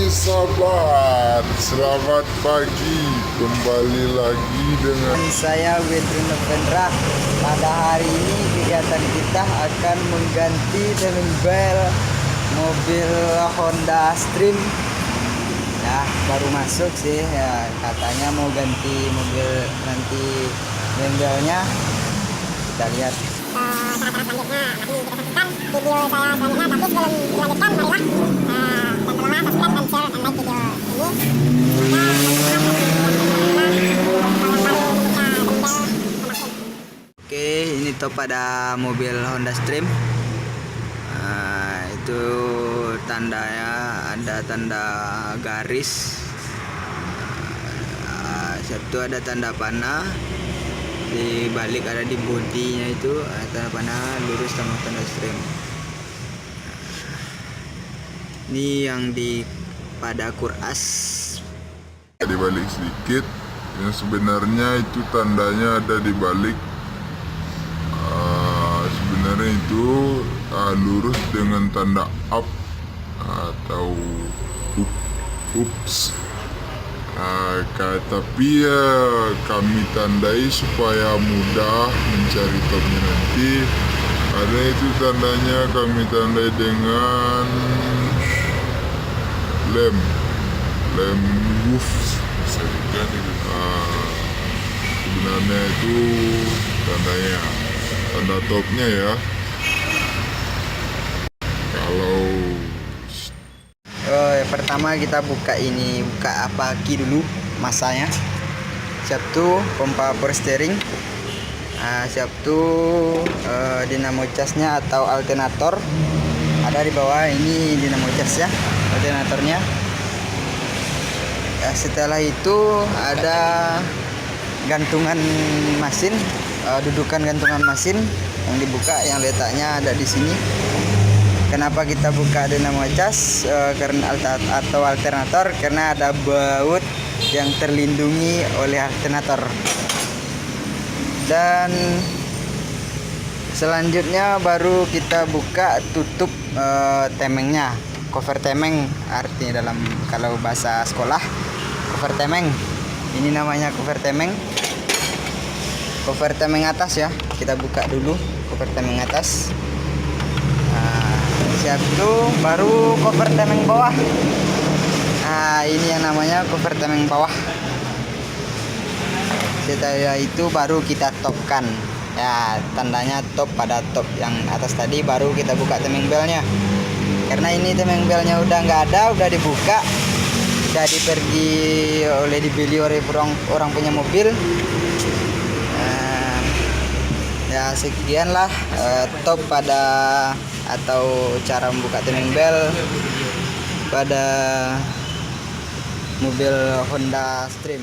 sahabat, selamat pagi. Kembali lagi dengan saya Widri Novendra. Pada hari ini kegiatan kita akan mengganti timing bel mobil Honda Stream. Ya, baru masuk sih ya, katanya mau ganti mobil nanti timing belnya. Kita lihat cara selanjutnya nanti kita saksikan video saya selanjutnya, tapi sebelum dilanjutkan marilah dan tolonglah subscribe dan share dan like video ini. Oke, ini top pada mobil Honda Stream. Itu tandanya ada tanda garis, satu ada tanda panah, di balik ada di bodinya itu tanda panah lurus sama tanda stream. Ini yang di pada kuras. dibalik sedikit. Yang sebenarnya itu tandanya ada di balik. Sebenarnya itu lurus dengan tanda up atau ups. Tapi ya kami tandai supaya mudah mencari topnya nanti. Ada itu tandanya kami tandai dengan lem woof. Sebenarnya itu tandanya, tanda topnya ya. Kalau Pertama kita buka apa ki dulu masanya. Satu pompa power steering, satu dinamo casnya atau alternator ada di bawah. Ini dinamo cas ya, alternatornya. Setelah itu ada gantungan mesin, dudukan gantungan mesin yang dibuka, yang letaknya ada di sini. Kenapa kita buka dinamo cas karena alternator? Karena ada baut yang terlindungi oleh alternator. Dan selanjutnya baru kita buka tutup temengnya, cover temeng, artinya dalam kalau bahasa sekolah cover temeng. Ini namanya cover temeng. Cover temeng atas ya, kita buka dulu cover temeng atas. Siap itu baru cover temeng bawah. Ini yang namanya cover temeng bawah. Setelah itu baru kita topkan ya, tandanya top pada top yang atas tadi. Baru kita buka temeng belnya, karena ini temeng belnya udah nggak ada, udah dibuka, udah dibeli oleh orang punya mobil. Ya sekianlah top pada atau cara membuka timing bel pada mobil Honda Stream.